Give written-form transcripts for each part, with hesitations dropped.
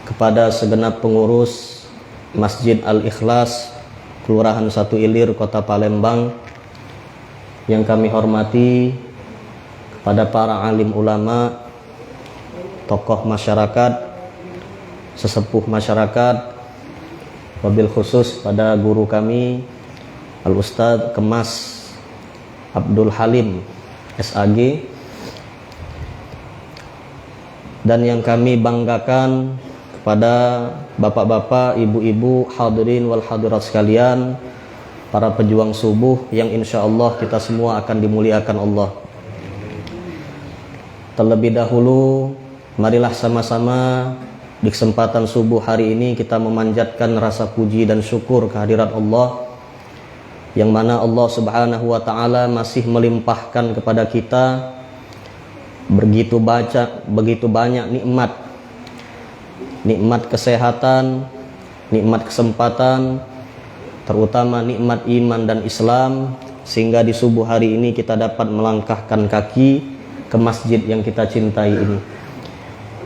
kepada segenap pengurus Masjid Al-Ikhlas, Kelurahan 1 Ilir, Kota Palembang, yang kami hormati, kepada para alim ulama, tokoh masyarakat, sesepuh masyarakat, wabil khusus pada guru kami Al-Ustadz Kemas Abdul Halim SAG, dan yang kami banggakan kepada bapak-bapak, ibu-ibu, hadirin wal hadirat sekalian, para pejuang subuh yang insya Allah kita semua akan dimuliakan Allah. Terlebih dahulu, marilah sama-sama di kesempatan subuh hari ini kita memanjatkan rasa puji dan syukur kehadirat Allah, yang mana Allah Subhanahu wa Ta'ala masih melimpahkan kepada kita begitu banyak nikmat kesehatan, nikmat kesempatan, terutama nikmat iman dan Islam, sehingga di subuh hari ini kita dapat melangkahkan kaki ke masjid yang kita cintai ini.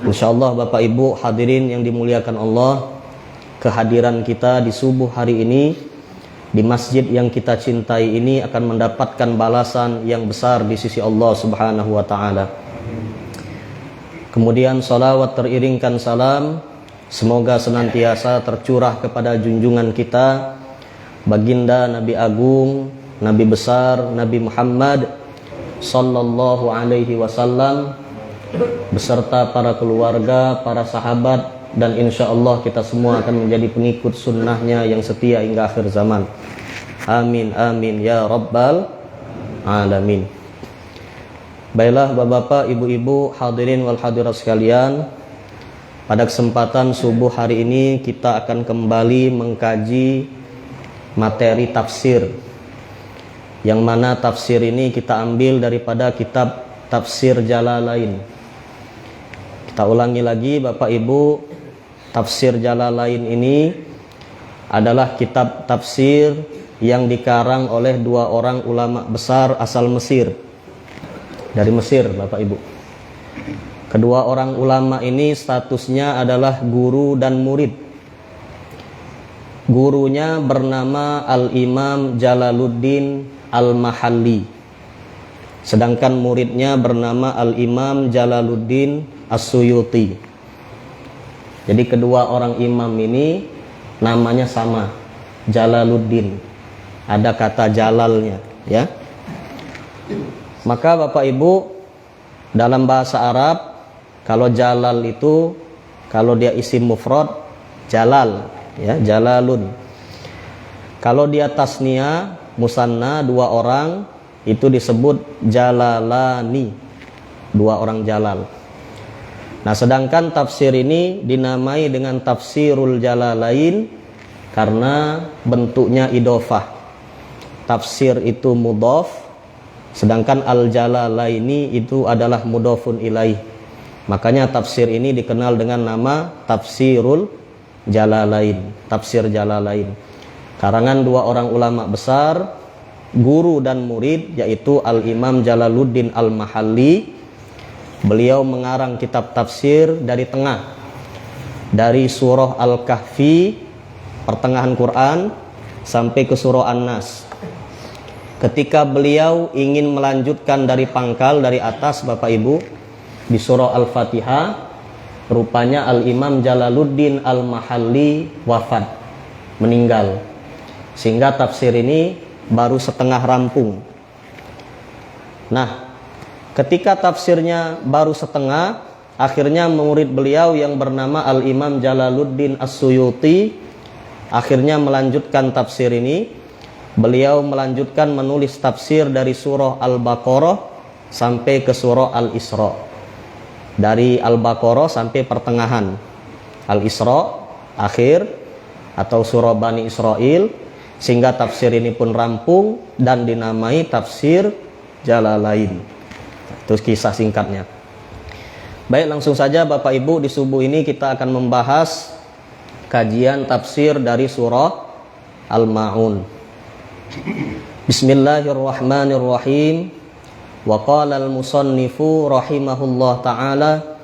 Insyaallah Bapak Ibu hadirin yang dimuliakan Allah, kehadiran kita di subuh hari ini di masjid yang kita cintai ini akan mendapatkan balasan yang besar di sisi Allah Subhanahu wa Ta'ala. Kemudian salawat teriringkan salam semoga senantiasa tercurah kepada junjungan kita, baginda Nabi Agung, Nabi besar, Nabi Muhammad sallallahu alaihi wasallam, beserta para keluarga, para sahabat, dan insya Allah kita semua akan menjadi pengikut sunnahnya yang setia hingga akhir zaman. Amin amin ya rabbal alamin. Baiklah bapak-bapak, ibu-ibu, hadirin wal hadirat sekalian, pada kesempatan subuh hari ini kita akan kembali mengkaji materi tafsir, yang mana tafsir ini kita ambil daripada kitab Tafsir Jalalain. Kita ulangi lagi Bapak Ibu, Tafsir Jalalain ini adalah kitab tafsir yang dikarang oleh dua orang ulama besar asal Mesir. Dari Mesir Bapak Ibu. Kedua orang ulama ini statusnya adalah guru dan murid. Gurunya bernama Al-Imam Jalaluddin Al-Mahalli, sedangkan muridnya bernama Al-Imam Jalaluddin As-Suyuti. Jadi kedua orang imam ini namanya sama, Jalaluddin, ada kata jalalnya, ya. Maka Bapak Ibu, dalam bahasa Arab, kalau jalal itu, kalau dia isim mufrad, jalal, ya, jalalun. Kalau dia tasniah, musanna, dua orang, itu disebut jalalani, dua orang jalal. Nah, sedangkan tafsir ini dinamai dengan tafsirul jalalain karena bentuknya idhofah. Tafsir itu mudhaf, sedangkan al-jalalaini itu adalah mudhafun ilaih. Makanya tafsir ini dikenal dengan nama tafsirul jalalain, tafsir jalalain. Karangan dua orang ulama besar, guru dan murid, yaitu Al-Imam Jalaluddin Al-Mahalli. Beliau mengarang kitab tafsir dari tengah, dari surah Al-Kahfi, pertengahan Quran, sampai ke surah An-Nas. Ketika beliau ingin melanjutkan dari pangkal, dari atas Bapak Ibu, di surah Al-Fatihah, rupanya Al-Imam Jalaluddin Al-Mahalli wafat, meninggal, sehingga tafsir ini baru setengah rampung. Nah, ketika tafsirnya baru setengah, akhirnya murid beliau yang bernama Al-Imam Jalaluddin As-Suyuti akhirnya melanjutkan tafsir ini. Beliau melanjutkan menulis tafsir dari surah Al-Baqarah sampai ke surah Al-Isra. Dari Al-Baqarah sampai pertengahan, Al-Isra akhir atau surah Bani Israel, sehingga tafsir ini pun rampung dan dinamai tafsir Jalalain. Itu kisah singkatnya. Baik, langsung saja Bapak Ibu, di subuh ini kita akan membahas kajian tafsir dari surah Al-Ma'un. Bismillahirrahmanirrahim. Wa qala al-musannifu rahimahullah ta'ala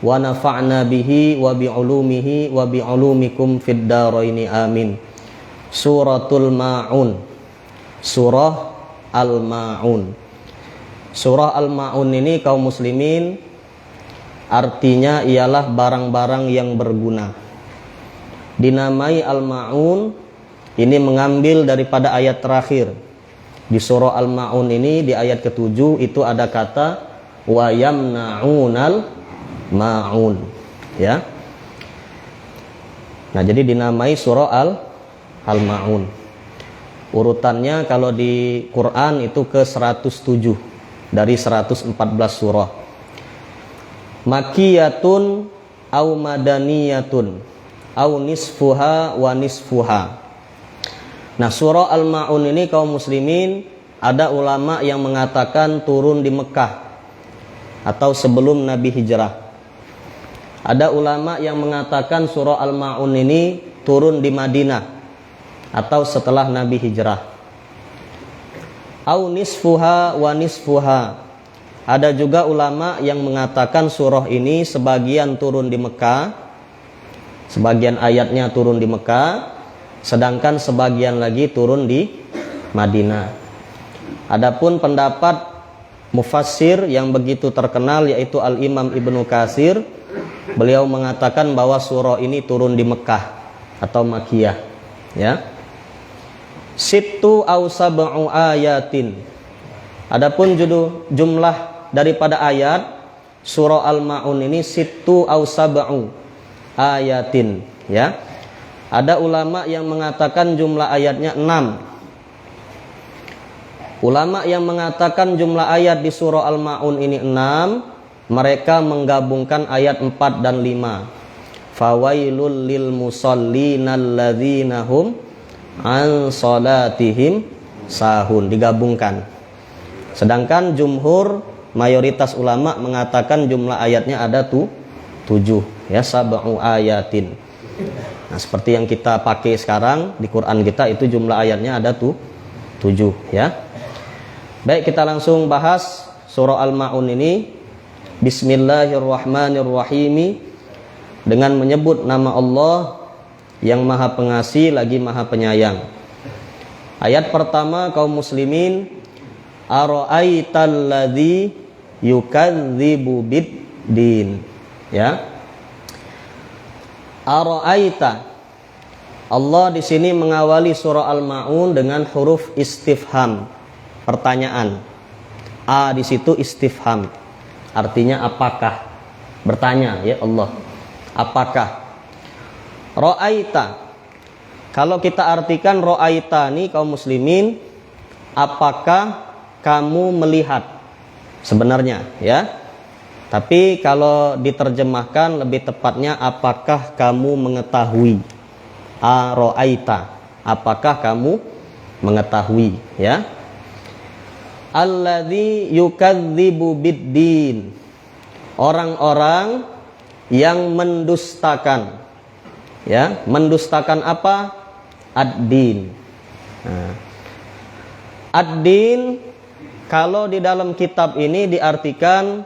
wa nafa'na bihi wa bi'ulumihi wa bi'ulumikum fid dharaini amin. Suratul Ma'un. Surah Al-Ma'un. Surah Al-Ma'un ini kaum muslimin artinya ialah barang-barang yang berguna. Dinamai Al-Ma'un ini mengambil daripada ayat terakhir. Di surah Al-Ma'un ini di ayat ke-7 itu ada kata wa yamna'unal ma'un, ya. Nah, jadi dinamai surah Al-Ma'un. Urutannya kalau di Quran itu ke 107 dari 114 surah. Makiyatun au madaniyatun au nisfuha wa nisfuha. Nah, surah Al-Ma'un ini kaum muslimin ada ulama yang mengatakan turun di Mekah atau sebelum Nabi hijrah. Ada ulama yang mengatakan surah Al-Ma'un ini turun di Madinah atau setelah Nabi hijrah. Au nisfuha wa nisfuha. Ada juga ulama yang mengatakan surah ini sebagian turun di Mekah, sebagian ayatnya turun di Mekah, sedangkan sebagian lagi turun di Madinah. Adapun pendapat mufassir yang begitu terkenal yaitu Al-Imam Ibnu Katsir, beliau mengatakan bahwa surah ini turun di Mekah atau Makkiyah, ya. Sittu au sab'u ayatin. Adapun jumlah daripada ayat surah Al-Ma'un ini sittu au sab'u ayatin, ya. Ada ulama yang mengatakan jumlah ayatnya 6. Ulama yang mengatakan jumlah ayat di surah Al-Ma'un ini 6, mereka menggabungkan ayat 4 dan 5. Fawailul lil musallina alladzina hum an salatihim sahun, digabungkan. Sedangkan jumhur mayoritas ulama mengatakan jumlah ayatnya ada 7, ya, sab'u ayatin. Nah, seperti yang kita pakai sekarang di Quran kita itu jumlah ayatnya ada 7, ya. Baik, kita langsung bahas surah Al-Ma'un ini. Bismillahirrahmanirrahim. Dengan menyebut nama Allah yang Maha Pengasih lagi Maha Penyayang. Ayat pertama kaum muslimin, ara'aital ladzi yukadzibu bid-din, ya. Ara'aita. Allah di sini mengawali surah Al-Ma'un dengan huruf istifham, pertanyaan. A di situ istifham. Artinya apakah? Bertanya, ya Allah. Apakah? Ra'aita. Kalau kita artikan ra'aita ini kaum muslimin, apakah kamu melihat? Sebenarnya, ya. Tapi kalau diterjemahkan lebih tepatnya apakah kamu mengetahui? Ra'aita. Apakah kamu mengetahui, ya? Alladzi yukadzibu bid-din. Orang-orang yang mendustakan, ya, mendustakan apa? Ad-din. Nah, ad-din kalau di dalam kitab ini diartikan,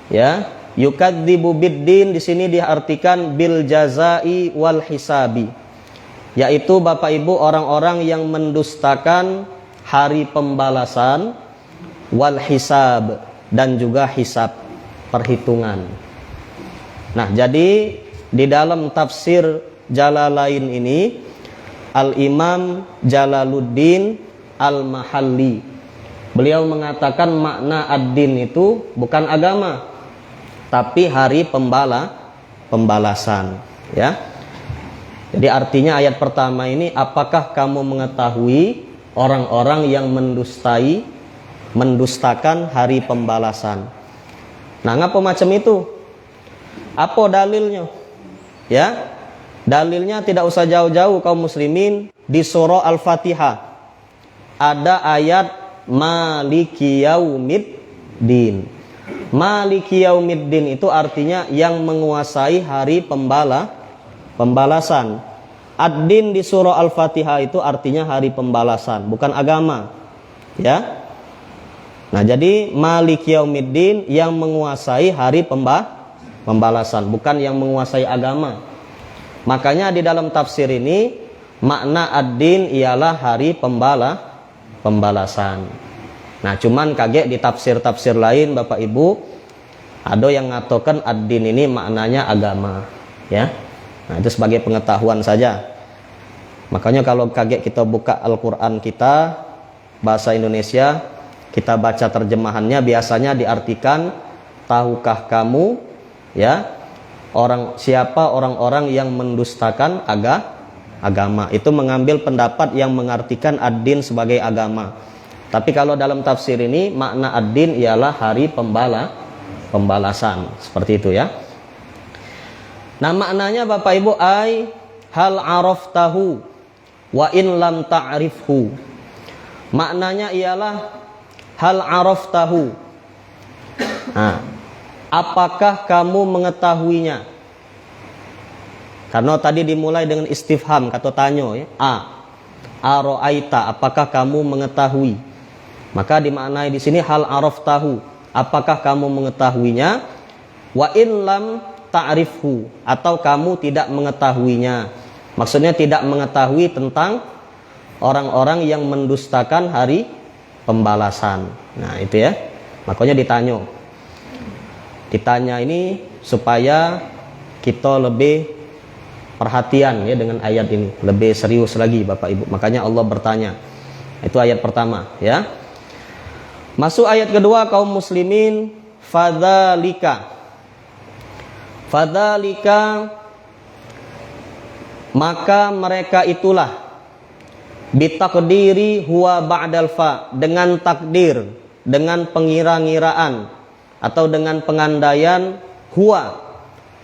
ya, yukadzibu bid-din di sini diartikan bil jazai wal hisabi, yaitu Bapak Ibu orang-orang yang mendustakan hari pembalasan, wal hisab, dan juga hisab, perhitungan. Nah, jadi di dalam tafsir Jalalain ini Al-Imam Jalaluddin Al-Mahalli, beliau mengatakan makna ad-din itu bukan agama, tapi hari pembalasan, ya. Jadi artinya ayat pertama ini, apakah kamu mengetahui orang-orang yang mendustakan hari pembalasan. Nah, ngapa macam itu? Apa dalilnya? Ya, dalilnya tidak usah jauh-jauh kaum muslimin. Di surah Al-Fatihah ada ayat Maliki Yaumiddin. Maliki Yaumiddin itu artinya yang menguasai hari pembalasan. Ad-din di surah Al-Fatihah itu artinya hari pembalasan, bukan agama, ya. Nah, jadi Maliki Yaumiddin yang menguasai hari pembalasan, bukan yang menguasai agama. Makanya di dalam tafsir ini makna ad-din ialah hari pembalasan. Nah, cuman kaget di tafsir-tafsir lain Bapak Ibu, ada yang ngatakan ad-din ini maknanya agama, ya. Nah, itu sebagai pengetahuan saja. Makanya kalau kaget kita buka Al-Qur'an kita bahasa Indonesia, kita baca terjemahannya biasanya diartikan, tahukah kamu, ya, siapa orang-orang yang mendustakan agama. Itu mengambil pendapat yang mengartikan ad-din sebagai agama. Tapi kalau dalam tafsir ini makna ad-din ialah hari pembalasan. Seperti itu, ya. Nah, maknanya Bapak Ibu, hal araftahu wa in lam ta'rifhu. Maknanya ialah hal araftahu. Nah, apakah kamu mengetahuinya? Karena tadi dimulai dengan istifham, kata tanya, ya. Aro'aita, apakah kamu mengetahui? Maka dimaknai di sini hal araftahu, apakah kamu mengetahuinya? Wa in lam ta'rifhu, atau kamu tidak mengetahuinya. Maksudnya tidak mengetahui tentang orang-orang yang mendustakan hari pembalasan. Nah, itu ya. Makanya ditanya ini supaya kita lebih perhatian ya dengan ayat ini, lebih serius lagi Bapak Ibu. Makanya Allah bertanya. Itu ayat pertama, ya. Masuk ayat kedua, kaum muslimin, fadzalika, maka mereka itulah, bitakdiri huwa ba'dal fa, dengan takdir, dengan pengira-ngiraan atau dengan pengandaian huwa,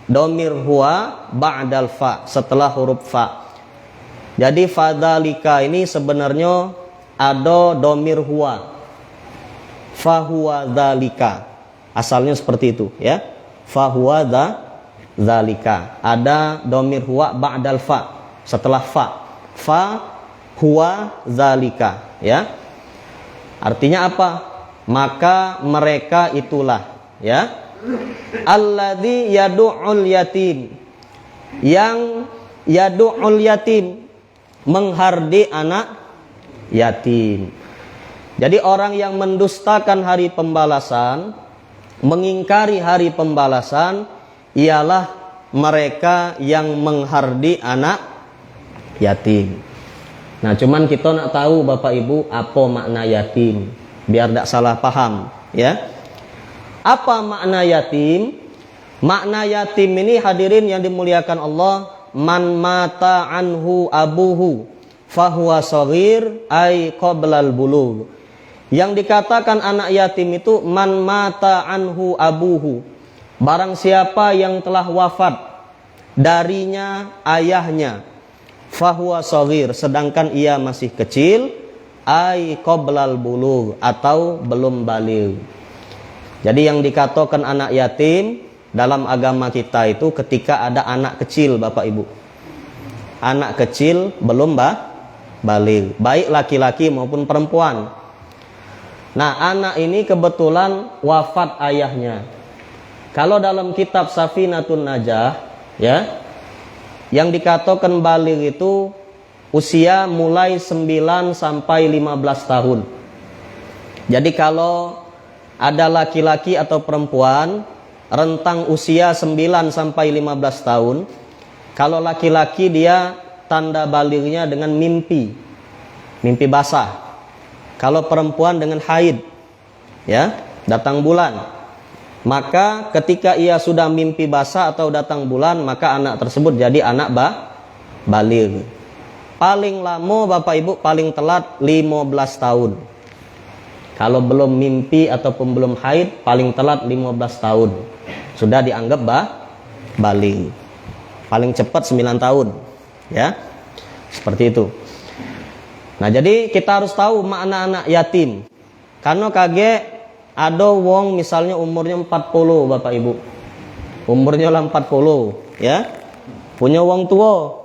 domir huwa ba'dal fa, setelah huruf fa. Jadi fadzalika ini sebenarnya ada domir huwa, fahuwa dzalika, asalnya seperti itu, ya. Fahuwa dzalika, ada domir huwa ba'dal fa, setelah fa, huwa dzalika, ya. Artinya apa? Maka mereka itulah, ya. Alladzi yadu'ul yatim, yang yadu'ul yatim, menghardi anak yatim. Jadi orang yang mendustakan hari pembalasan, mengingkari hari pembalasan, ialah mereka yang menghardi anak yatim. Nah, cuman kita nak tahu Bapak Ibu apa makna yatim, biar tidak salah paham, ya. Apa makna yatim? Makna yatim ini hadirin yang dimuliakan Allah, man mata anhu abuhu fahuwa shaghir ay qablal bulugh. Yang dikatakan anak yatim itu man mata anhu abuhu, barang siapa yang telah wafat darinya ayahnya, fahuwa shaghir, sedangkan ia masih kecil, ay qablal bulugh, atau belum baligh. Jadi yang dikatakan anak yatim dalam agama kita itu ketika ada anak kecil Bapak Ibu. Anak kecil belum baligh, baik laki-laki maupun perempuan. Nah, anak ini kebetulan wafat ayahnya. Kalau dalam kitab Safinatun Najah, ya, yang dikatakan baligh itu usia mulai 9 sampai 15 tahun. Jadi kalau ada laki-laki atau perempuan rentang usia 9 sampai 15 tahun, kalau laki-laki dia tanda balighnya dengan mimpi basah. Kalau perempuan dengan haid, ya, datang bulan. Maka ketika ia sudah mimpi basah atau datang bulan, maka anak tersebut jadi anak baligh. Paling lama Bapak Ibu, paling telat 15 tahun. Kalau belum mimpi ataupun belum haid, paling telat 15 tahun. Sudah dianggap baligh. Paling cepat 9 tahun, ya. Seperti itu. Nah, jadi kita harus tahu makna anak yatim. Karena kaget ada wong misalnya umurnya 40 Bapak Ibu. Umurnya lah 40, ya. Punya wong tua.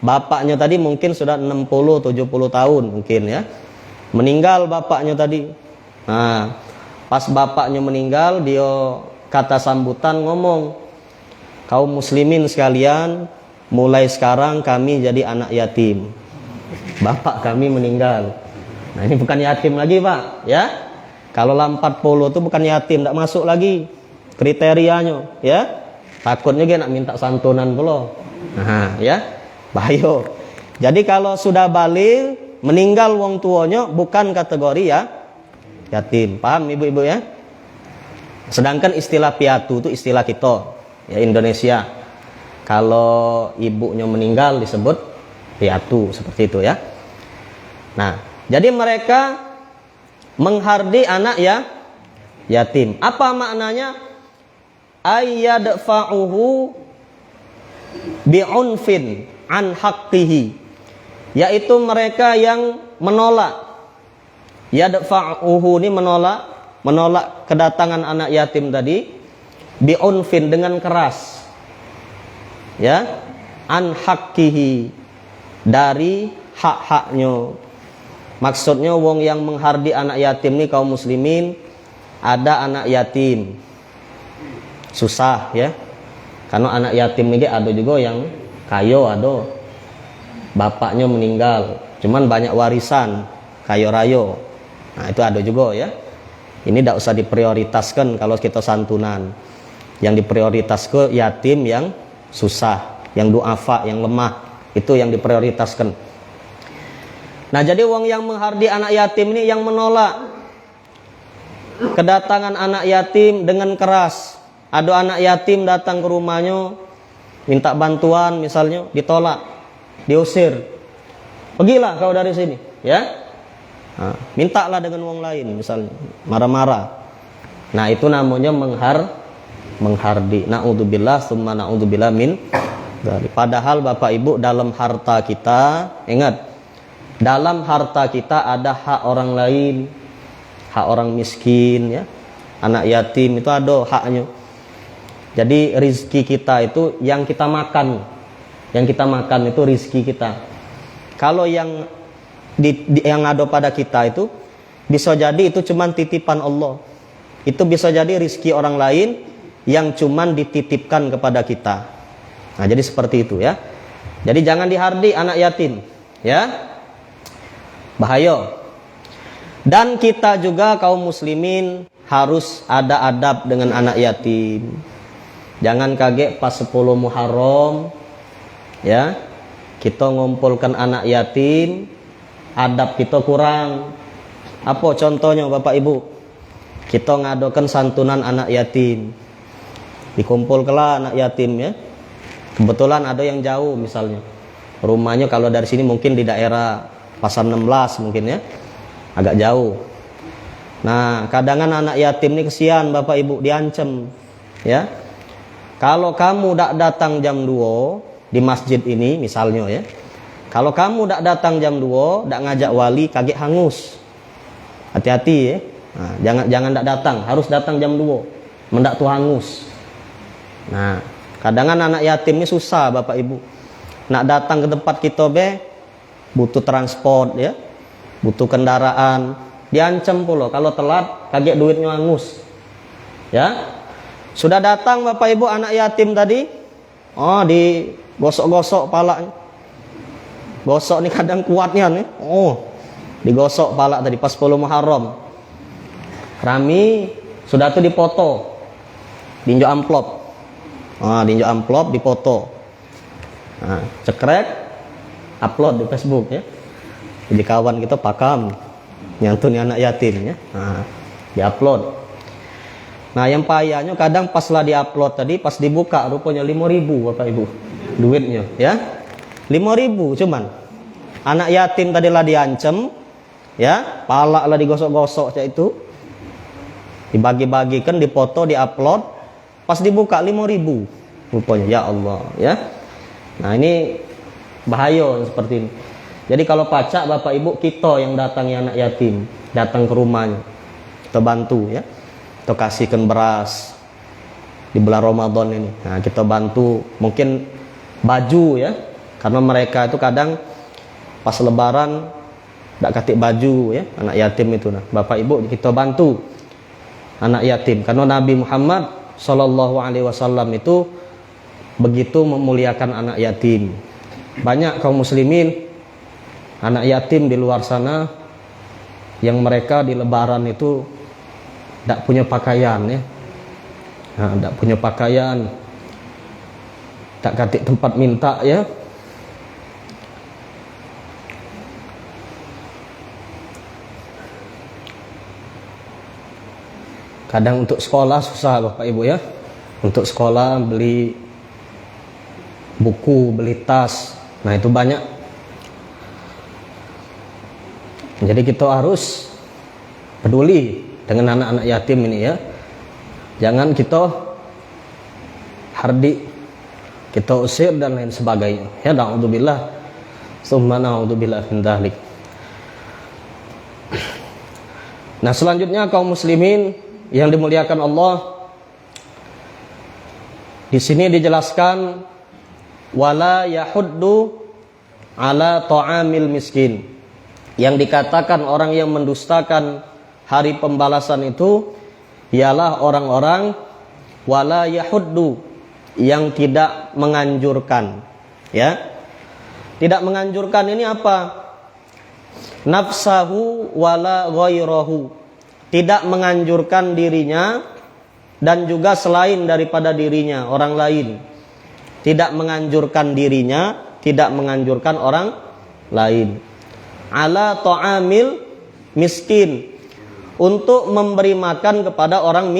Bapaknya tadi mungkin sudah 60, 70 tahun mungkin, ya. Meninggal bapaknya tadi. Nah, pas bapaknya meninggal, dia kata sambutan ngomong, kaum muslimin sekalian, mulai sekarang kami jadi anak yatim. Bapak kami meninggal. Nah, ini bukan yatim lagi, Pak, ya. Kalau 40 itu bukan yatim, tidak masuk lagi kriterianya, ya. Takutnya dia nak minta santunan pula. Nah, ya. Bahaya. Jadi kalau sudah balik, meninggal wong tuanya bukan kategori ya yatim. Paham ibu-ibu ya? Sedangkan istilah piatu itu istilah kita, ya Indonesia. Kalau ibunya meninggal disebut piatu, seperti itu ya. Nah, jadi mereka menghardi anak ya yatim. Apa maknanya? Ayyadfa'uhu bi'unfin an haqqihi, yaitu mereka yang menolak. Yadfa'uhu ini menolak kedatangan anak yatim tadi bi'unfin, dengan keras, ya, an haqqihi, dari hak-haknya. Maksudnya wong yang menghardi anak yatim ini kaum muslimin, ada anak yatim susah ya, karena anak yatim ini ada juga yang kayo, ada bapaknya meninggal cuman banyak warisan kayo rayo. Nah itu ada juga ya. Ini tidak usah diprioritaskan kalau kita santunan. Yang diprioritaskan yatim yang susah, yang duafa, yang lemah, itu yang diprioritaskan. Nah jadi wong yang menghardi anak yatim ini yang menolak kedatangan anak yatim dengan keras. Ada anak yatim datang ke rumahnya minta bantuan misalnya, ditolak, diusir. Pergilah kau dari sini, ya. Nah, mintalah dengan wong lain misalnya, marah-marah. Nah itu namanya menghardi. Na'udzubillah summa na'udzubillah min dzalik. Padahal Bapak Ibu, dalam harta kita, ingat, dalam harta kita ada hak orang lain, hak orang miskin ya. Anak yatim itu ada haknya. Jadi rizki kita itu yang kita makan. Yang kita makan itu rizki kita. Kalau yang yang ada pada kita itu bisa jadi itu cuman titipan Allah. Itu bisa jadi rizki orang lain yang cuman dititipkan kepada kita. Nah, jadi seperti itu ya. Jadi jangan dihardi anak yatim, ya. Bahaya. Dan kita juga kaum muslimin harus ada adab dengan anak yatim. Jangan kaget pas 10 Muharram ya, kita ngumpulkan anak yatim, adab kita kurang. Apa contohnya Bapak Ibu? Kita ngadakan santunan anak yatim. Dikumpulkanlah anak yatim ya. Kebetulan ada yang jauh misalnya. Rumahnya kalau dari sini mungkin di daerah Pasar 16 mungkin ya. Agak jauh. Nah, kadangan anak yatim ini kesian Bapak Ibu, diancam ya. Kalau kamu tidak datang jam 2 di masjid ini misalnya ya. Kalau kamu tidak datang jam 2, tidak ngajak wali, kaget hangus. Hati-hati ya. Nah, jangan tidak datang, harus datang jam 2. Mendak tuh hangus. Nah, kadangan anak yatim ini susah Bapak Ibu. Nak datang ke tempat kita butuh transport ya. Butuh kendaraan. Diancam pula kalau telat kaget duitnya hangus. Ya. Sudah datang Bapak Ibu anak yatim tadi. Oh, digosok-gosok palanya. Gosok nih kadang kuatnya nih. Oh, digosok pala tadi pas 10 Muharram. Rami sudah tuh dipoto. Dinjo amplop. Ah, dinjo amplop dipoto. Nah, cekrek upload di Facebook ya. Jadi kawan kita pakam nyantuni anak yatim ya. Nah, diupload. Nah, yang payahnya kadang pas lah diupload tadi, pas dibuka rupanya 5.000 Bapak Ibu. Duitnya ya. 5.000 cuman. Anak yatim tadilah diancam ya, pala lah digosok-gosok kayak itu. Dibagi-bagikan, dipoto, diupload, pas dibuka 5.000 rupanya. Ya Allah ya. Nah, ini bahaya seperti ini. Jadi kalau pacak Bapak Ibu, kita yang datangi anak yatim, datang ke rumahnya, kita bantu ya. Kita kasihkan beras di bulan Ramadan ini. Nah, kita bantu mungkin baju ya. Karena mereka itu kadang pas lebaran tidak katik baju ya, anak yatim itu. Nah, Bapak Ibu kita bantu anak yatim. Karena Nabi Muhammad SAW itu begitu memuliakan anak yatim. Banyak kaum muslimin anak yatim di luar sana yang mereka di lebaran itu tidak punya pakaian ya. Tidak punya pakaian, tak katik tempat minta ya. Kadang untuk sekolah susah Bapak Ibu ya. Untuk sekolah beli buku, beli tas. Nah itu banyak. Jadi kita harus peduli dengan anak-anak yatim ini ya. Jangan kita hardik, kita usir dan lain sebagainya. Ya na'udzubillah. Summa na'udzubillah min dzalik. Nah selanjutnya kaum muslimin yang dimuliakan Allah, di sini dijelaskan wala yahuddu ala ta'amil miskin. Yang dikatakan orang yang mendustakan hari pembalasan itu ialah orang-orang wala yahuddu, yang tidak menganjurkan ya. Tidak menganjurkan ini apa? Nafsahu wala ghairahu, tidak menganjurkan dirinya dan juga selain daripada dirinya, orang lain. Tidak menganjurkan dirinya, tidak menganjurkan orang lain. Ala ta'amil miskin, untuk memberi makan kepada orang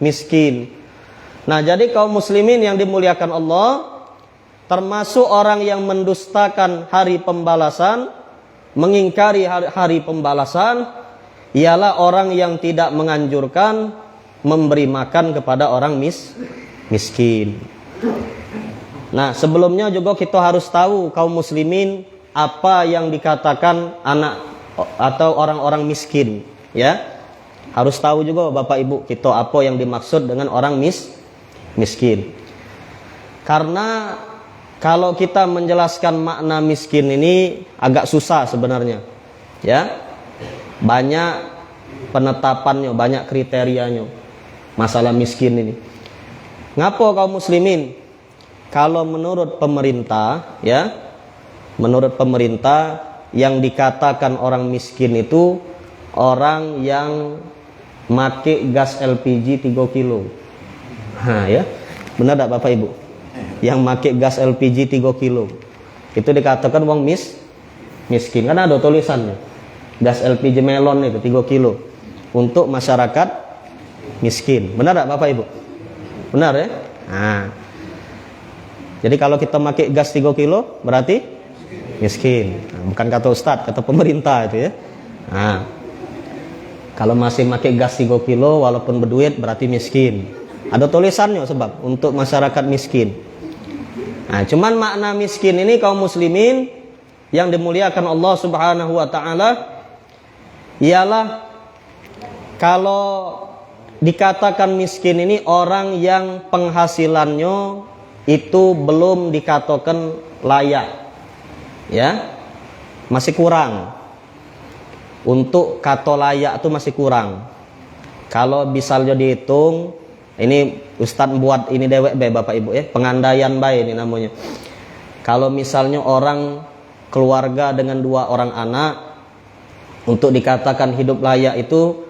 miskin. Nah, jadi kaum muslimin yang dimuliakan Allah, termasuk orang yang mendustakan hari pembalasan, mengingkari hari pembalasan, ialah orang yang tidak menganjurkan memberi makan kepada orang miskin. Nah, sebelumnya juga kita harus tahu kaum muslimin apa yang dikatakan anak atau orang-orang miskin, ya. Harus tahu juga Bapak Ibu kita apa yang dimaksud dengan orang miskin. Karena kalau kita menjelaskan makna miskin ini agak susah sebenarnya. Ya. Banyak penetapannya, banyak kriterianya masalah miskin ini. Ngapa kaum muslimin? Kalau menurut pemerintah, ya, menurut pemerintah yang dikatakan orang miskin itu orang yang make gas LPG 3 kilo. Nah, ya. Benar tak Bapak Ibu? Yang make gas LPG 3 kilo. Itu dikatakan orang miskin. Karena ada tulisannya. Gas LPG melon itu 3 kilo untuk masyarakat miskin. Benar tak Bapak Ibu? Benar ya? Nah. Jadi kalau kita pakai gas 3 kilo berarti miskin. Nah, bukan kata Ustadz, kata pemerintah itu ya. Nah, kalau masih pakai gas 3 kilo walaupun berduit berarti miskin. Ada tulisannya sebab untuk masyarakat miskin. Nah, cuman makna miskin ini kaum muslimin yang dimuliakan Allah Subhanahu wa taala ialah kalau dikatakan miskin ini orang yang penghasilannya itu belum dikatakan layak, ya, masih kurang. Untuk kata layak itu masih kurang. Kalau misalnya dihitung, ini Ustadz buat ini dewek Bapak Ibu ya, pengandaian baik ini namanya. Kalau misalnya orang keluarga dengan 2 orang anak, untuk dikatakan hidup layak itu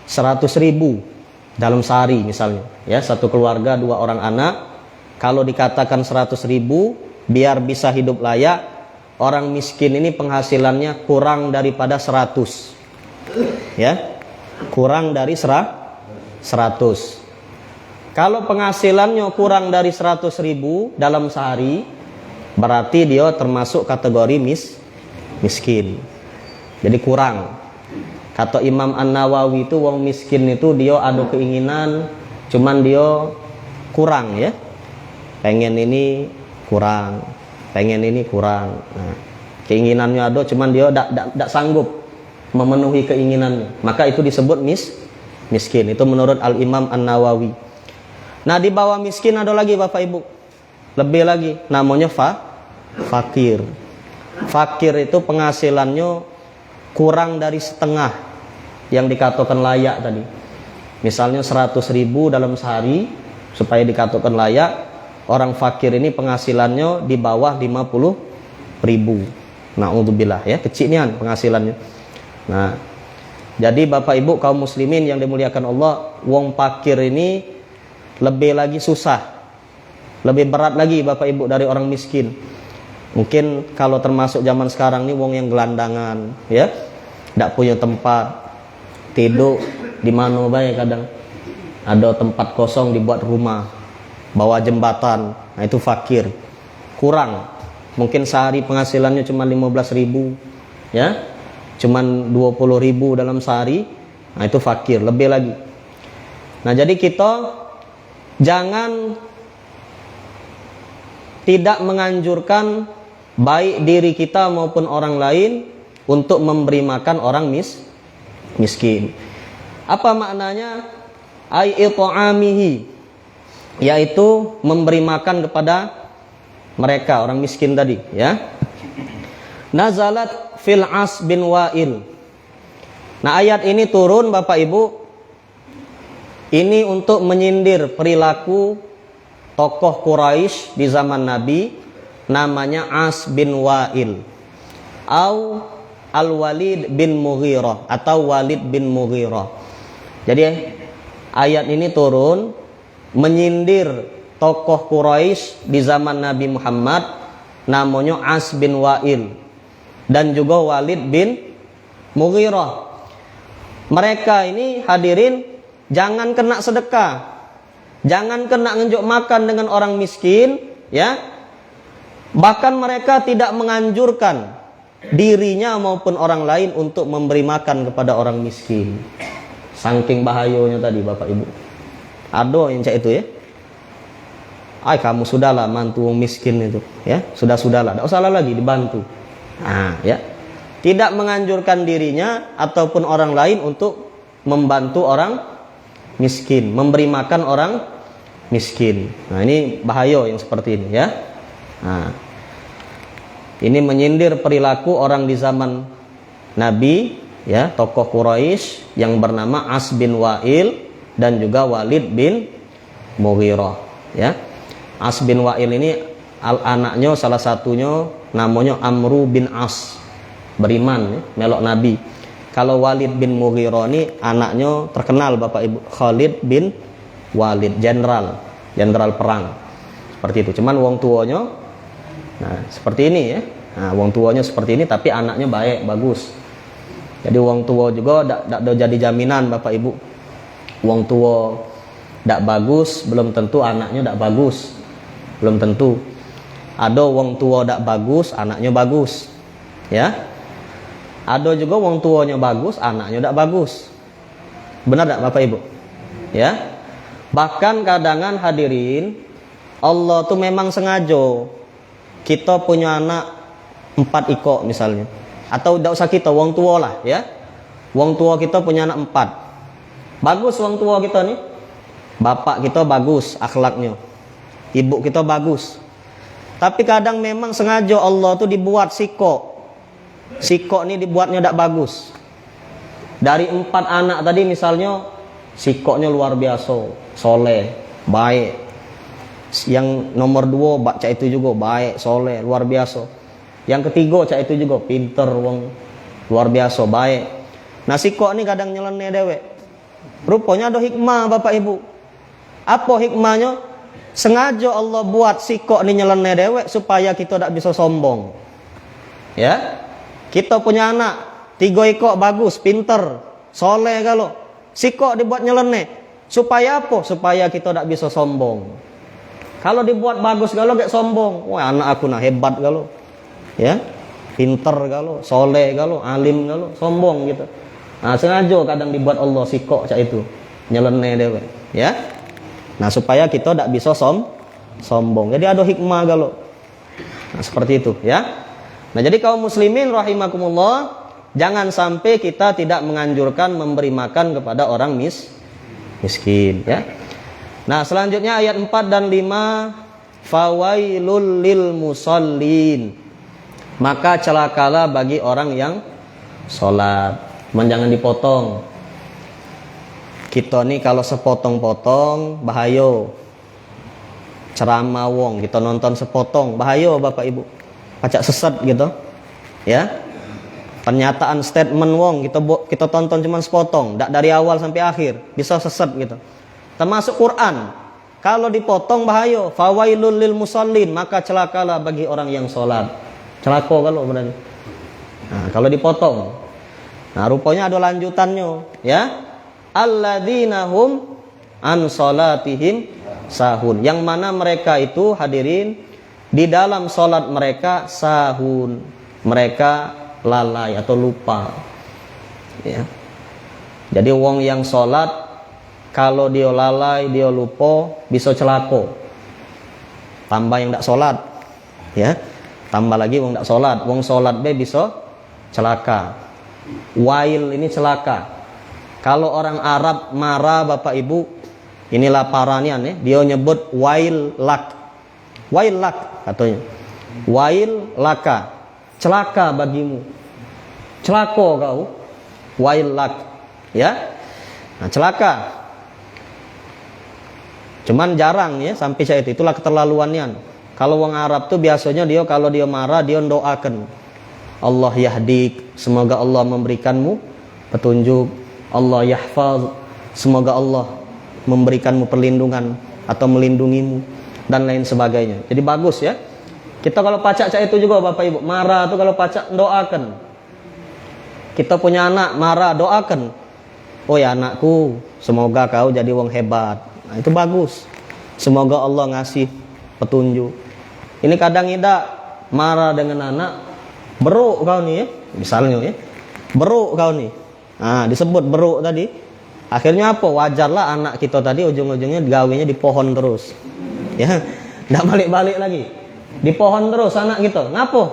100.000 dalam sehari misalnya, ya, satu keluarga 2 orang anak. Kalau dikatakan 100.000 biar bisa hidup layak, orang miskin ini penghasilannya kurang daripada 100, ya, kurang dari 100. Kalau penghasilannya kurang dari 100.000 dalam sehari, berarti dia termasuk kategori miskin. Jadi kurang. Kata Imam An-Nawawi itu wong miskin itu dia ada keinginan, cuman dia kurang ya. Pengen ini kurang, pengen ini kurang. Nah, keinginannya ada, cuman dia tidak sanggup memenuhi keinginannya. Maka itu disebut miskin. Itu menurut Al-Imam An-Nawawi. Nah, di bawah miskin ada lagi Bapak Ibu. Lebih lagi, namanya fakir. Fakir itu penghasilannya kurang dari setengah yang dikatakan layak tadi. Misalnya 100.000 dalam sehari supaya dikatakan layak, orang fakir ini penghasilannya di bawah 50.000. Na'udzubillah ya, kecilnya penghasilannya. Nah, jadi Bapak Ibu kaum muslimin yang dimuliakan Allah, wong fakir ini lebih lagi susah, lebih berat lagi Bapak Ibu dari orang miskin. Mungkin kalau termasuk zaman sekarang nih wong yang gelandangan ya, tidak punya tempat tidur di mana baik, kadang ada tempat kosong dibuat rumah, bawa jembatan. Nah itu fakir, kurang. Mungkin sehari penghasilannya cuma 15.000 ya, cuman 20.000 dalam sehari. Nah itu fakir, lebih lagi. Nah jadi kita jangan tidak menganjurkan baik diri kita maupun orang lain untuk memberi makan orang miskin. Apa maknanya? Ai it'amihi, yaitu memberi makan kepada mereka orang miskin tadi ya. Nazalat fil As bin Wa'il. Nah ayat ini turun Bapak Ibu, ini untuk menyindir perilaku tokoh Quraisy di zaman Nabi, namanya As bin Wa'il atau Al-Walid bin Mughirah atau Walid bin Mughirah. Jadi ayat ini turun menyindir tokoh Quraisy di zaman Nabi Muhammad, namanya As bin Wa'il dan juga Walid bin Mughirah. Mereka ini hadirin jangan kena sedekah, jangan kena ngenjuk makan dengan orang miskin ya. Bahkan mereka tidak menganjurkan dirinya maupun orang lain untuk memberi makan kepada orang miskin. Saking bahayanya tadi Bapak Ibu. Ada yang cak itu ya. Ay kamu sudahlah mantu miskin itu ya, sudahlah, tidak usahlah lagi dibantu. Nah ya, tidak menganjurkan dirinya ataupun orang lain untuk membantu orang miskin, memberi makan orang miskin. Nah ini bahaya yang seperti ini ya. Nah, ini menyindir perilaku orang di zaman Nabi ya, tokoh Quraisy yang bernama As bin Wa'il dan juga Walid bin Mughirah ya. As bin Wa'il ini anaknya salah satunya namanya Amru bin As, beriman ya, melok Nabi. Kalau Walid bin Mughirah ini anaknya terkenal Bapak Ibu, Khalid bin Walid, jenderal perang. Seperti itu. Cuman wong tuanya nah seperti ini ya. Nah, wong tuanya seperti ini tapi anaknya baik, bagus. Jadi wong tua juga tidak jadi jaminan Bapak Ibu. Wong tua tidak bagus belum tentu anaknya tidak bagus. Belum tentu. Ada wong tua tidak bagus, anaknya bagus. Ya. Ada juga wong tuanya bagus, anaknya tidak bagus. Benar tidak Bapak Ibu? Ya. Bahkan kadangan hadirin, Allah tuh memang sengaja kita punya anak 4 ikok misalnya. Atau tidak usah kita, wong tua lah ya. Wong tua kita punya anak 4. Bagus wong tua kita nih. Bapak kita bagus akhlaknya. Ibu kita bagus. Tapi kadang memang sengaja Allah tuh dibuat sikok. Sikok ini dibuatnya tidak bagus. Dari 4 anak tadi misalnya, sikoknya luar biasa, soleh, baik. Yang nomor 2 baca itu juga baik, soleh, luar biasa. Yang ketiga cak itu juga pinter, wong luar biasa, baik. Nah sikok ini kadang nyeleneh dewek. Rupanya ada hikmah Bapak Ibu. Apa hikmahnya? Sengaja Allah buat sikok ini nyeleneh dewek supaya kita tidak bisa sombong. Ya, kita punya anak 3 ikok bagus, pinter, soleh kalau. Sikok dibuat nyeleneh. Supaya apa? Supaya kita tidak bisa sombong. Kalau dibuat bagus kalau gak sombong. Wah anak aku nah hebat kalau. Ya, pinter kalau, soleh kalau, alim kalau, sombong gitu. Nah sengaja kadang dibuat Allah sikok cak itu nyeleneh dewek. Ya. Nah supaya kita tidak bisa sombong. Jadi ada hikmah kalau. Nah seperti itu ya. Nah jadi kaum muslimin rahimakumullah, jangan sampai kita tidak menganjurkan memberi makan kepada orang miskin ya. Nah selanjutnya ayat 4 dan 5, fawailul lil musallin. Maka celakalah bagi orang yang sholat. Jangan dipotong. Kita nih kalau sepotong-potong bahaya. ceramah wong kita nonton sepotong, bahaya Bapak Ibu, pacak sesat gitu ya. Pernyataan statement wong kita tonton cuma sepotong, tidak dari awal sampai akhir, bisa sesat gitu. Termasuk Quran, kalau dipotong bahaya. Fawailul lil musallin, maka celakalah bagi orang yang sholat. Celaka kalau berarti. Nah, kalau dipotong. Nah, rupanya ada lanjutannya ya. Alladzina hum an sholatihim sahun, yang mana mereka itu hadirin di dalam sholat mereka sahun, mereka lalai atau lupa ya. Jadi wong yang sholat kalau dia lalai, dia lupa, bisa celaka. Tambah yang tidak sholat ya, tambah lagi wong tidak sholat. Wong sholat be bisa celaka. Wail ini celaka. Kalau orang Arab marah Bapak Ibu, inilah paranian ya, dia nyebut wail lak. Wail lak katanya. Wail laka, celaka bagimu, celaka kau, wail lak ya. Nah, celaka. Cuman jarang ya sampai saya itulah keterlaluannya. Kalau wong Arab tuh biasanya dia kalau dia marah dia doakan, Allah yahdik, semoga Allah memberikanmu petunjuk. Allah yahfaz, semoga Allah memberikanmu perlindungan atau melindungimu dan lain sebagainya. Jadi bagus ya. Kita kalau pacak itu juga Bapak Ibu, marah tuh kalau pacak doakan. Kita punya anak marah, doakan. Oh ya anakku, semoga kau jadi wong hebat. Nah, itu bagus. Semoga Allah ngasih petunjuk. Ini kadang tidak marah dengan anak, beruk kau nih ya, misalnya ya. Beruk kau nih. Nah, disebut beruk tadi. Akhirnya apa? Wajarlah anak kita tadi ujung-ujungnya gawinya di pohon terus. Ya, enggak balik-balik lagi. Di pohon terus anak kita. Ngapa?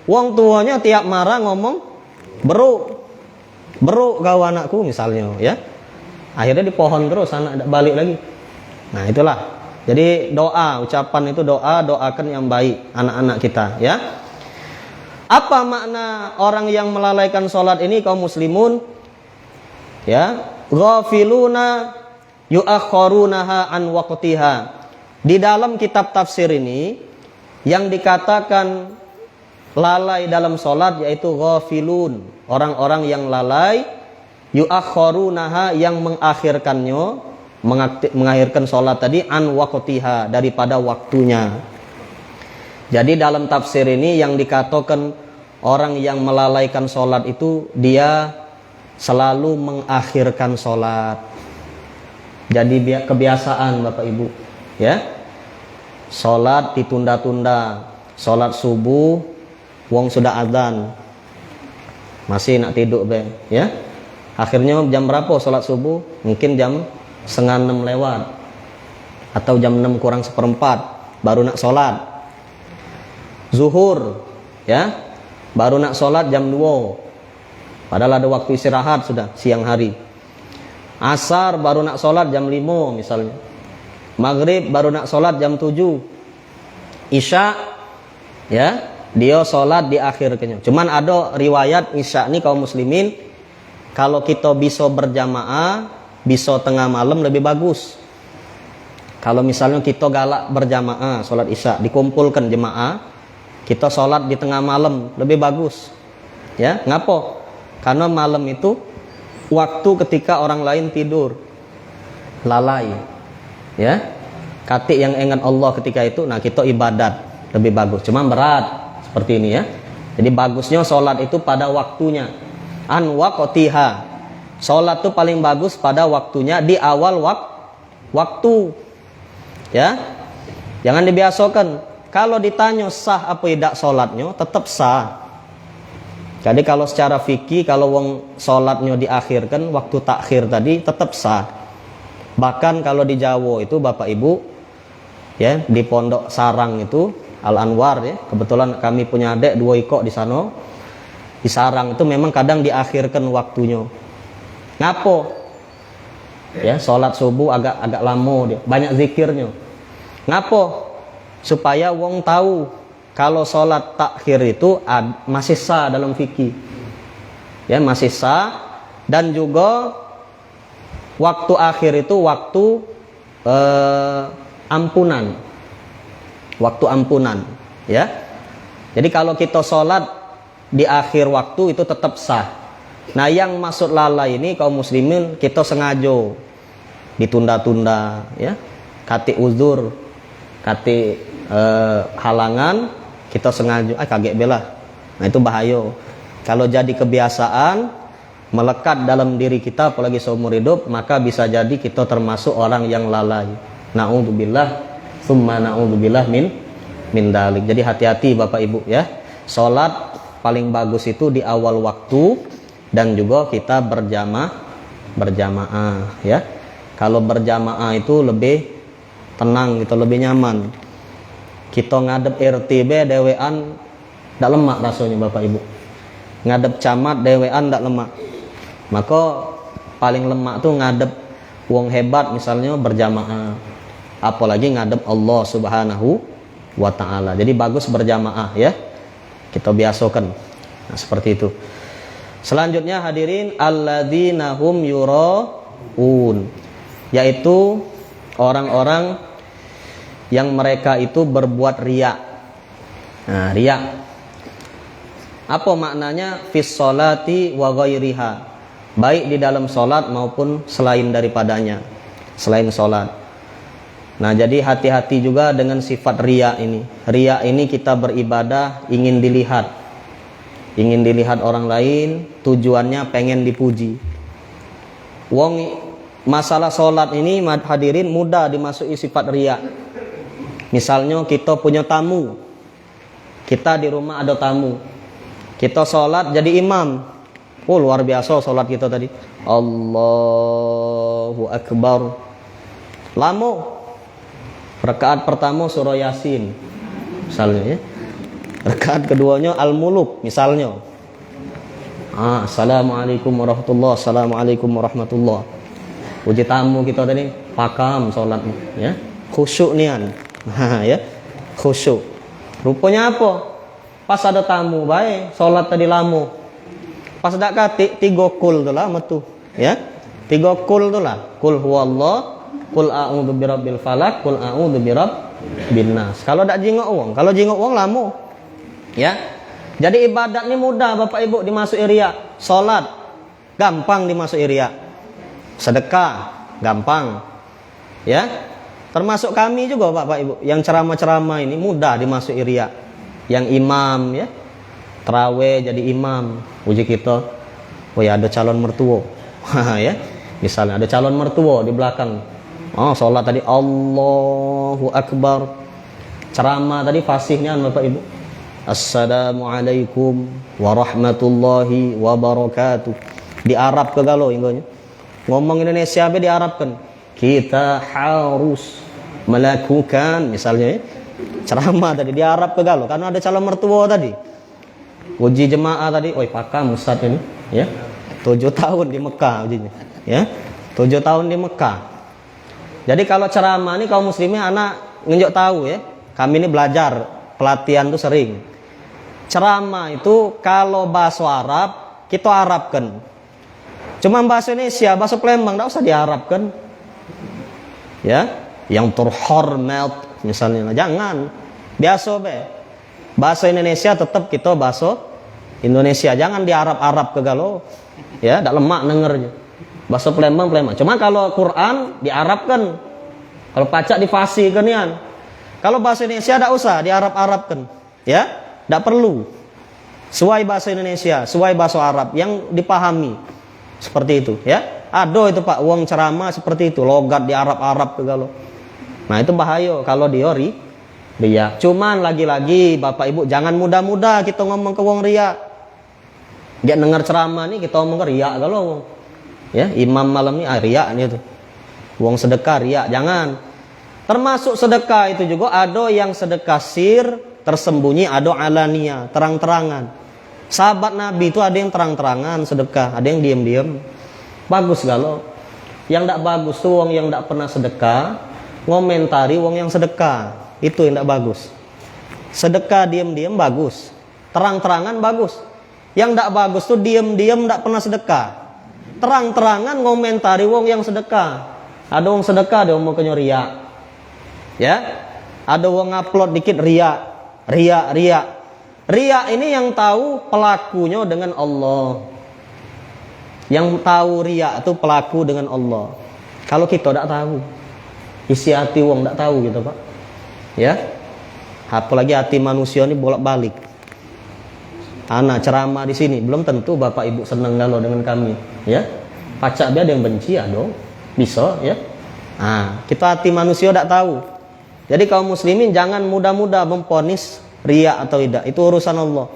Wong tuanya tiap marah ngomong beruk. Beruk kau anakku misalnya ya. Akhirnya di pohon terus anak enggak balik lagi. Nah, itulah. Jadi doa, ucapan itu doa, doakan yang baik anak-anak kita ya. Apa makna orang yang melalaikan sholat ini kaum muslimun? Ya, ghafiluna yu'akharunaha an waqtiha. Di dalam kitab tafsir ini yang dikatakan lalai dalam sholat yaitu ghafilun, orang-orang yang lalai, yu'akharunaha yang mengakhirkannya, mengakhirkan sholat tadi an waqtiha, daripada waktunya. Jadi dalam tafsir ini yang dikatakan orang yang melalaikan sholat itu dia selalu mengakhirkan sholat. Jadi kebiasaan Bapak Ibu ya, sholat ditunda-tunda. Sholat subuh wong sudah adzan masih nak tidur be ya. Akhirnya jam berapa sholat subuh? Mungkin jam 5:30 lewat atau jam 6 kurang seperempat baru nak sholat. Zuhur ya, baru nak sholat jam 2, padahal ada waktu istirahat sudah siang hari. Asar baru nak sholat jam 5 misalnya. Maghrib baru nak sholat jam 7. Isya ya, dia sholat di akhirnya. Cuman ada riwayat Isya ini kaum muslimin, kalau kita bisa berjamaah, bisa tengah malam lebih bagus. Kalau misalnya kita galak berjamaah sholat Isya, dikumpulkan jemaah, kita sholat di tengah malam lebih bagus ya. Ngapa? Karena malam itu waktu ketika orang lain tidur, lalai ya. Katik yang ingat Allah ketika itu, nah kita ibadat lebih bagus. Cuma berat seperti ini ya. Jadi bagusnya sholat itu pada waktunya, an waqtiha. Sholat itu paling bagus pada waktunya, di awal waktu ya. Jangan dibiasakan. Kalau ditanya sah apa tidak sholatnya, tetap sah. Jadi kalau secara fikih, kalau wong sholatnya diakhirkan, waktu takhir tadi tetap sah. Bahkan kalau di Jawa itu Bapak Ibu, ya di Pondok Sarang itu Al Anwar ya, kebetulan kami punya adik 2 ikok di sana. Di Sarang itu memang kadang diakhirkan waktunya. Ngapo? Ya sholat subuh agak lama dia, banyak zikirnya. Ngapo? Supaya wong tahu kalau sholat takhir itu masih sah dalam fikih ya, masih sah. Dan juga waktu akhir itu waktu ampunan waktu ampunan, ya. Jadi kalau kita sholat di akhir waktu itu tetap sah. Nah, yang maksud lalai ini kaum muslimin kita sengaja ditunda-tunda, ya. Kati uzur, kati halangan, kita sengaja kaget belah. Nah, itu bahaya. Kalau jadi kebiasaan melekat dalam diri kita apalagi seumur hidup, maka bisa jadi kita termasuk orang yang lalai. Na'udzubillah, tsumma na'udzubillah min dalik. Jadi hati-hati Bapak Ibu, ya. Salat paling bagus itu di awal waktu dan juga kita berjamaah, ya. Kalau berjamaah itu lebih tenang, gitu, lebih nyaman. Kita ngadep RTB dewean ndak lemak rasanya Bapak Ibu. Ngadep camat dewean ndak lemak. Maka paling lemak tuh ngadep wong hebat misalnya berjamaah. Apalagi ngadep Allah Subhanahu wa taala. Jadi bagus berjamaah, ya. Kita biasakan. Nah, seperti itu. Selanjutnya hadirin alladzina hum yuraun, yaitu orang-orang yang mereka itu berbuat riya. Nah, riya. Apa maknanya? Fis sholati wa ghairiha. Baik di dalam sholat maupun selain daripadanya, selain sholat. Nah, jadi hati-hati juga dengan sifat riya ini. Riya ini kita beribadah ingin dilihat orang lain, tujuannya pengen dipuji. Wong masalah sholat ini hadirin mudah dimasuki sifat riya. Misalnya kita punya tamu, kita di rumah ada tamu, kita sholat jadi imam. Oh, luar biasa sholat kita tadi. Allahu Akbar. Lama. Rakaat pertama surah Yasin, misalnya, ya. Rakaat keduanya Al-Muluk, misalnya. Assalamualaikum warahmatullahi wabarakatuh. Assalamualaikum warahmatullahi. Puji tamu kita tadi, pakam sholatnya, ya. Khusyuk nian. Ya. Khusyuk. Rupanya apa? Pas ada tamu, baik, sholat tadi lama. Pas dak kati 3 kul tu lah metu, ya. 3 kul tu lah. Kul huwallah, kul a'udzu birabbil falak, kul a'udzu birabbin nas. Kalau dak jingok wong, kalau jingok wong lamo. Ya. Jadi ibadat ini mudah Bapak Ibu dimasuki riya. Salat gampang dimasuki riya. Sedekah gampang. Ya. Termasuk kami juga Bapak Ibu yang ceramah-ceramah ini mudah dimasuki riya. Yang imam, ya. Terawih jadi imam, uji kita, oh ya ada calon mertua, ya, misalnya ada calon mertua di belakang, sholat tadi Allahu Akbar, ceramah tadi fasihnya Bapak Ibu, Assalamualaikum warahmatullahi wabarakatuh, di Arab ke galau inggonya, ngomong Indonesia be di Arab kan, kita harus melakukan misalnya, ya, ceramah tadi di Arab ke galau, karena ada calon mertua tadi. Uji jemaah tadi, pakam Ustaz ini, ya. 7 tahun di Mekah ujinya, ya. 7 tahun di Mekah. Jadi kalau ceramah ini kaum muslimin anak ngenjok tahu, ya. Kami ini belajar, pelatihan tuh sering. Ceramah itu kalau bahasa Arab kita Arabkan. Cuma bahasa Indonesia, bahasa Palembang enggak usah diarabkan. Ya, yang terhormat misalnya, jangan. Biasa be. Bahasa Indonesia tetap kita bahasa Indonesia, jangan di Arab-Arab ke galau, ya, tak lemak dengernya. Bahasa Palembang. Cuma kalau Quran diarabkan, kalau pacak difasihkan ya. Kalau bahasa Indonesia tak usah di Arab-Arabkan, ya, tak perlu. Sesuai bahasa Indonesia, sesuai bahasa Arab yang dipahami, seperti itu, ya. Ada itu Pak, wong ceramah seperti itu, logat di Arab-Arab ke galau. Nah itu bahaya kalau diori. Riya. Cuman lagi-lagi Bapak Ibu jangan mudah-mudah kita ngomong ke wong riya. Dia dengar ceramah nih kita ngomong ke riya kalau ya imam malam ini riya nih tuh. Wong sedekah riya, jangan. Termasuk sedekah itu juga ada yang sedekah sir tersembunyi, ada alania, terang-terangan. Sahabat Nabi itu ada yang terang-terangan sedekah, ada yang diam-diam. Bagus kalau. Yang tidak bagus tuh wong yang tidak pernah sedekah ngomentari wong yang sedekah. Itu yang tidak bagus. Sedekah diam-diam bagus, terang-terangan bagus. Yang tidak bagus tuh diam-diam tidak pernah sedekah, terang-terangan ngomentari wong yang sedekah. Ada wong sedekah dia mau riya, ya. Ada wong ngupload dikit ria. Ria ini yang tahu pelakunya dengan Allah. Yang tahu ria itu pelaku dengan Allah. Kalau kita tidak tahu, isi hati wong tidak tahu gitu Pak. Ya, apalagi hati manusia ini bolak-balik. Anak ceramah di sini belum tentu bapak ibu senang kalau dengan kami. Ya, pacak dia ada yang benci ya dong, bisa ya. Kita hati manusia tidak tahu. Jadi kaum muslimin jangan mudah-mudah memponis ria atau tidak. Itu urusan Allah.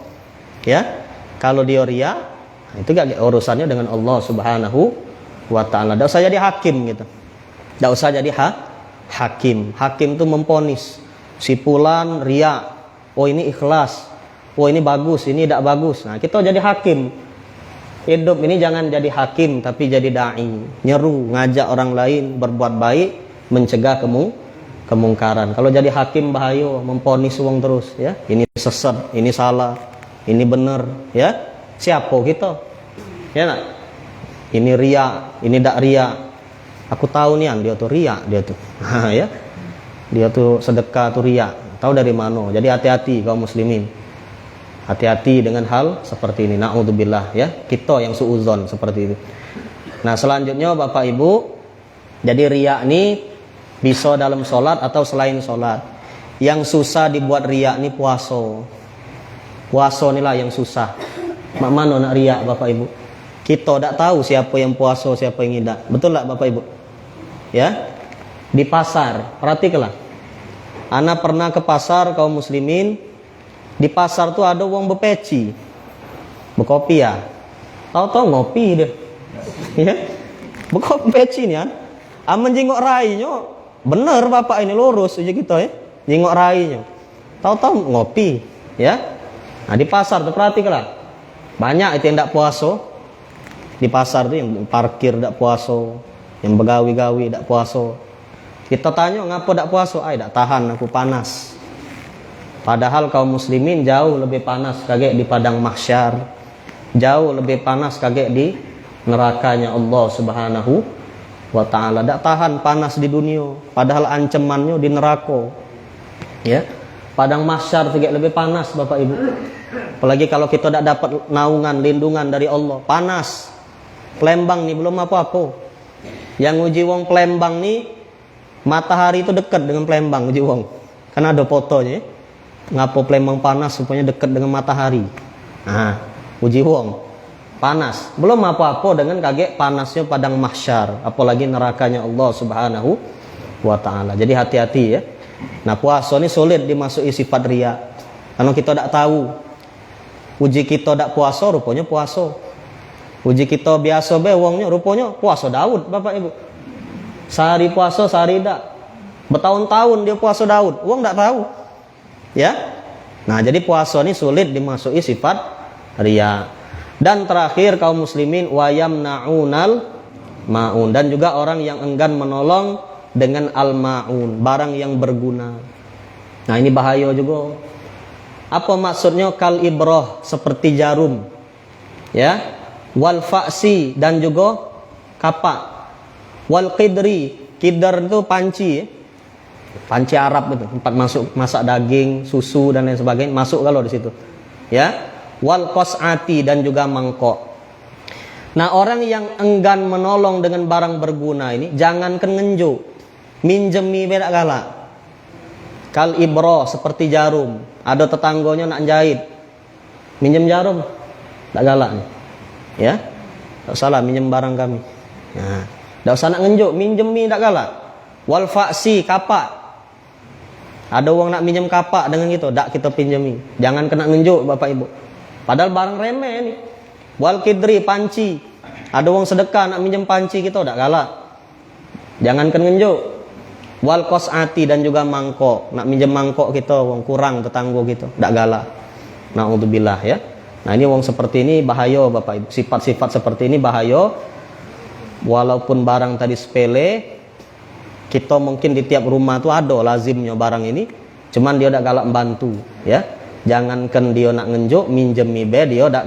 Ya, kalau dia ria, itu gak urusannya dengan Allah Subhanahu wa ta'ala. Tidak usah jadi hakim gitu. Tidak usah jadi hakim. Hakim itu memponis. Si fulan ria. Oh ini ikhlas. Oh ini bagus, ini tidak bagus. Nah kita jadi hakim. Hidup ini jangan jadi hakim, tapi jadi da'i. Nyeru, ngajak orang lain berbuat baik, mencegah kemungkaran. Kalau jadi hakim bahaya, memponis wong terus. Ya, ini sesat, ini salah, ini benar. Ya. Siapa kita? Ya nak? Ini ria, ini tak ria. Aku tahu nih dia tuh ria, dia tuh. Ya. Dia tuh sedekah tuh ria. Tahu dari mana? Jadi hati-hati kaum muslimin. Hati-hati dengan hal seperti ini. Na'udzubillah ya. Kita yang suudzon seperti itu. Nah, selanjutnya Bapak Ibu, jadi ria ini bisa dalam sholat atau selain sholat. Yang susah dibuat ria ini puasa. Puasa inilah yang susah. Mak mana nak riak Bapak Ibu? Kita tak tahu siapa yang puasa, siapa yang tidak. Betul tak Bapak Ibu? Ya. Di pasar, perhatikanlah. Ana pernah ke pasar kaum muslimin. Di pasar tuh ada wong bepeci. Bekopi ya. Tahu-tahu ngopi deh. Ya. Bekopi bepeci nih kan. Aman jengok rainya. Bener Bapak ini lurus aja kita ya. Jengok rainya. Tahu-tahu ngopi, ya. Nah, di pasar tuh perhatikanlah. Banyak itu yang tidak puasa di pasar tuh, yang parkir tidak puasa, yang begawi-gawi tidak puasa. Kita tanya ngapa tidak puasa? Tidak tahan, aku panas. Padahal kaum muslimin jauh lebih panas kagak di padang mahsyar, jauh lebih panas kagak di nerakanya Allah Subhanahu wa ta'ala. Tidak tahan panas di dunia, padahal ancamannya di neraka. Ya, padang mahsyar kagak lebih panas Bapak Ibu. Apalagi kalau kita tidak dapat naungan, lindungan dari Allah. Panas. Palembang nih belum apa-apa. Yang uji wong Palembang nih, matahari itu dekat dengan Palembang uji wong. Karena ada fotonya. Ngapa Palembang panas supaya dekat dengan matahari. Nah, uji wong. Panas. Belum apa-apa dengan kaget panasnya padang mahsyar. Apalagi nerakanya Allah Subhanahu wa ta'ala. Jadi hati-hati ya. Nah, puasa ini sulit dimasuki sifat riya. Karena kita tidak tahu. Uji kita tidak puasa, rupanya puasa. Uji kita biasa bewongnya, rupanya puasa Daud, Bapak Ibu. Sehari puasa, sehari tidak. Bertahun-tahun dia puasa Daud, wong tidak tahu. Ya. Nah, jadi puasa ini sulit dimasuki sifat riya. Dan terakhir kaum muslimin wayamnaunal maun, dan juga orang yang enggan menolong dengan al-maun, barang yang berguna. Nah, ini bahaya juga. Apa maksudnya? Kal ibroh, seperti jarum, ya, wal fa'si, dan juga kapak, wal qidri, qidar itu panci ya. Panci Arab itu tempat masak daging, susu dan lain sebagainya, masuk kalau di situ ya. Wal qas'ati, dan juga mangkok. Nah, orang yang enggan menolong dengan barang berguna ini jangankan ngenjuk, minjemi beda galak. Kal ibroh, seperti jarum. Ada tetangganya nak jahit, minjem jarum, tak galak nih. Ya, tak salah minjem barang kami. Nah, tak usah nak ngenjuk, minjemi tak galak. Wal fa'si, kapak. Ada orang nak minjem kapak dengan gitu, tak kita pinjemi. Jangan kena ngenjuk Bapak Ibu. Padahal barang remeh nih. Wal kidri, panci. Ada orang sedekah nak minjem panci kita, tak galak. Jangan kena ngenjuk. Wal qas'ati, dan juga mangkok. Nak minjem mangkok kita, wong kurang tetangga gitu, tak galak. Na'udzubillah ya. Nah, ini wong seperti ini bahaya Bapak Ibu. Sifat-sifat seperti ini bahaya. Walaupun barang tadi sepele, kita mungkin di tiap rumah tuh ada lazimnya barang ini, cuman dia tak galak membantu ya. Jangankan dia nak ngenjuk, minjem mibe, dia tak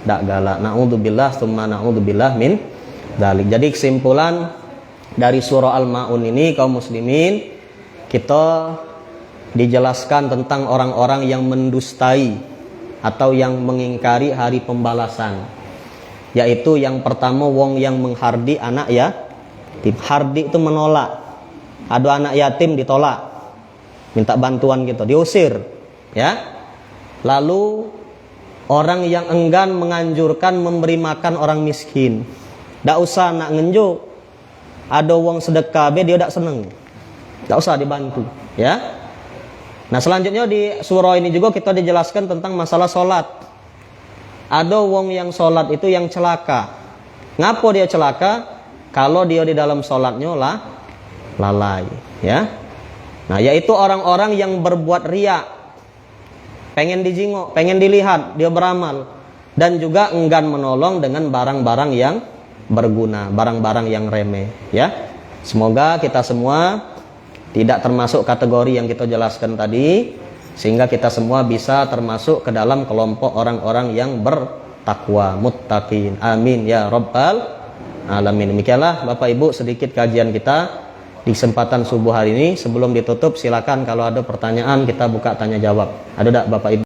galak. Na'udzubillah tsumma na'udzubillah min dzalik. Jadi kesimpulan dari surah Al-Maun ini kaum muslimin, kita dijelaskan tentang orang-orang yang mendustai atau yang mengingkari hari pembalasan. Yaitu yang pertama wong yang menghardi anak yatim. Hardi itu menolak. Ada anak yatim ditolak, minta bantuan gitu, diusir, ya. Lalu orang yang enggan menganjurkan memberi makan orang miskin. Ndak usah nak ngenjuk. Ada wong sedekah be dia ndak seneng. Ndak usah dibantu, ya. Nah, selanjutnya di surah ini juga kita dijelaskan tentang masalah sholat. Ada wong yang sholat itu yang celaka. Ngapo dia celaka? Kalau dia di dalam sholatnya lalai, ya. Nah, yaitu orang-orang yang berbuat riya, pengen dijingok, pengen dilihat dia beramal, dan juga enggan menolong dengan barang-barang yang berguna, barang-barang yang remeh, ya. Semoga kita semua tidak termasuk kategori yang kita jelaskan tadi, sehingga kita semua bisa termasuk ke dalam kelompok orang-orang yang bertakwa, muttaqin. Amin ya rabbal alamin. Demikianlah Bapak Ibu sedikit kajian kita di kesempatan subuh hari ini. Sebelum ditutup, silakan kalau ada pertanyaan kita buka tanya jawab. Ada tak Bapak Ibu?